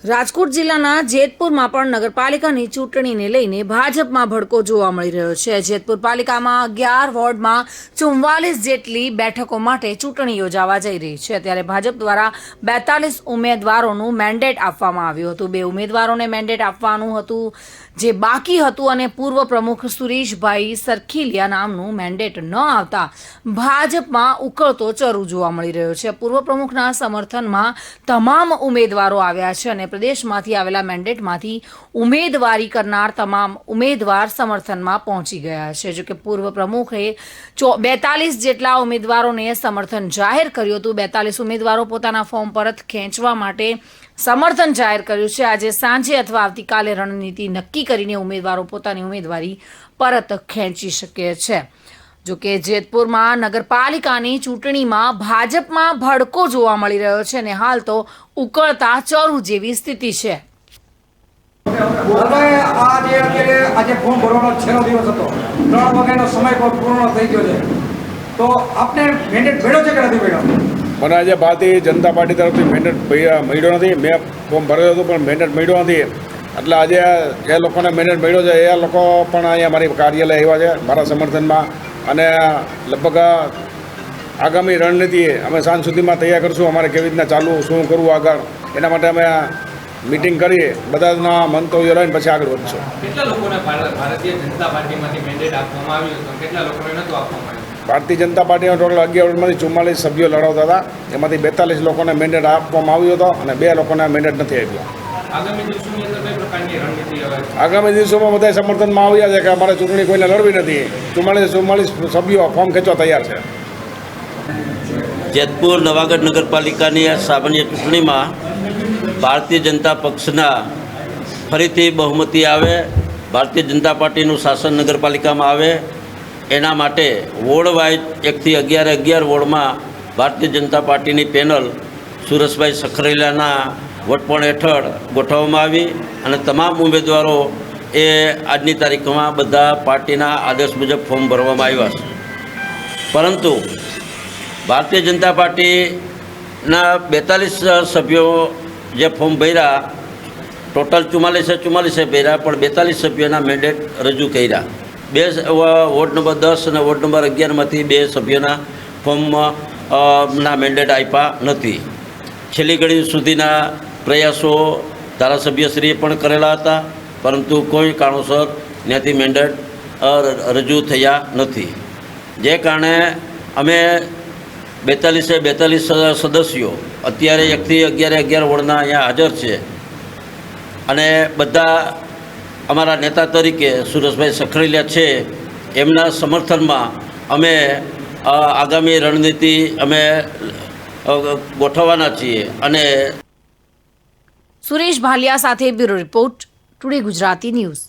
રાજકોટ જિલ્લાના જેતપુરમાં પણ નગરપાલિકાની ચૂંટણીને લઈને ભાજપમાં ભડકો જોવા મળી રહ્યો છે। જેતપુર પાલિકામાં 11 વોર્ડમાં 44 જેટલી બેઠકો માટે ચૂંટણી યોજાવા જઈ રહી છે। ત્યારે ભાજપ દ્વારા 42 ઉમેદવારોનું મેન્ડેટ આપવામાં આવ્યું હતું। 2 ઉમેદવારોને મેન્ડેટ આપવાનું હતું જે બાકી હતું અને પૂર્વ પ્રમુખ સુરેશભાઈ સરખીલિયા નામનું મેન્ડેટ ન આવતા ભાજપમાં ઉકળતો ચરુ જોવા મળી રહ્યો છે। પૂર્વ પ્રમુખના સમર્થનમાં તમામ ઉમેદવારો આવ્યા છે અને પ્રદેશમાંથી આવેલા મેન્ડેટમાંથી ઉમેદવારી કરનાર તમામ ઉમેદવાર સમર્થનમાં પહોંચી ગયા છે। જો કે પૂર્વ પ્રમુખે 42 જેટલા ઉમેદવારોને સમર્થન જાહેર કર્યું હતું। 42 ઉમેદવારો પોતાના ફોર્મ પરત ખેંચવા માટે સમર્થન જાહેર કર્યું છે। આજે સાંજે અથવા આવતીકાલે રણનીતિ નક્કી કરીને ઉમેદવારો પોતાની ઉમેદવારી પરત ખેંચી શકે છે। જો કે જેતપુરમાં નગરપાલિકાની ચૂંટણીમાં ભાજપમાં ભડકો જોવા મળી રહ્યો છે અને હાલ તો ઉકળતા ચરુ જેવી સ્થિતિ છે। આજે ફોર્મ ભરવાનો છેલ્લો દિવસ હતો, 3 વાગ્યાનો સમય પૂર્ણ થઈ ગયો છે, તો આપને મેન્ડેટ મળ્યો છે કે નથી મળ્યો? મને આજે ભારતીય જનતા પાર્ટી તરફથી મેન્ડેટ મળ્યો નથી। મેં ફોર્મ ભરેલું હતું પણ મેન્ડેટ મળ્યો નથી, એટલે આજે જે લોકોને મેન્ડેટ મળ્યો છે એ લોકો પણ અહીંયા મારી કાર્યાલય આવ્યા છે મારા સમર્થનમાં, અને લગભગ આગામી રણનીતિ અમે સાંજ સુધીમાં તૈયાર કરશું। અમારે કેવી રીતના ચાલવું, શું કરવું આગળ, એના માટે અમે મીટિંગ કરી બધાના મંતવ્યો લઈને પછી આગળ વધશું। કેટલા લોકોને ભારતીય જનતા પાર્ટીમાંથી મેન્ડેટ આપવામાં આવ્યું હતું, કેટલા લોકોને નહોતું આપવામાં આવ્યું? ભારતીય જનતા પાર્ટીમાં ટોટલ 11 માંથી 44 સભ્યો લડાવતા હતા, એમાંથી 42 લોકોને મેન્ડેટ આપવામાં આવ્યો હતો અને 2 લોકોને મેન્ડેટ નથી આપ્યો। આગામી દિવસોની અંદર કઈ પ્રકારની રણનીતિ હવે? આગામી દિવસોમાં બધા સમર્થનમાં આવ્યા છે કે અમારે ચૂંટણી કોઈને લડવી નથી। 44 સભ્યો ફોર્મ ખેંચવા તૈયાર છે। જેતપુર નવાગઢ નગરપાલિકાની આ સામાન્ય ચૂંટણીમાં ભારતીય જનતા પક્ષના ફરીથી બહુમતી આવે, ભારતીય જનતા પાર્ટીનું શાસન નગરપાલિકામાં આવે, એના માટે વોર્ડ વાઇઝ 1 થી 11 વોર્ડમાં ભારતીય જનતા પાર્ટીની પેનલ સુરેશભાઈ સરખીલિયાના વટપણ હેઠળ ગોઠવવામાં આવી અને તમામ ઉમેદવારો એ આજની તારીખમાં બધા પાર્ટીના આદેશ મુજબ ફોર્મ ભરવામાં આવ્યા છે। પરંતુ ભારતીય જનતા પાર્ટીના 42 સભ્યો જે ફોર્મ ભર્યા, ટોટલ 44 ભર્યા, પણ 42 સભ્યોના મેન્ડેટ રજૂ કર્યા। 2 વોર્ડ નંબર 10 અને વોર્ડ નંબર 11માંથી 2 સભ્યોના ફોર્મના મેન્ડેટ આપ્યા નથી। છેલ્લી ઘડી સુધીના પ્રયાસો ધારાસભ્યશ્રીએ પણ કરેલા હતા, પરંતુ કોઈ કારણોસર ત્યાંથી મેન્ડેટ રજૂ થયા નથી। જે કારણે અમે 42 સદસ્યો અત્યારે 1 થી 11 વોર્ડના અહીંયા હાજર છે અને બધા અમારા નેતા તરીકે સુરેશભાઈ સરખીલિયા છે, એમના સમર્થનમાં અમે આગામી રણનીતિ અમે ગોઠવવાના છીએ। અને સુરેશ ભાલિયા સાથે bureau report, today Gujarati news.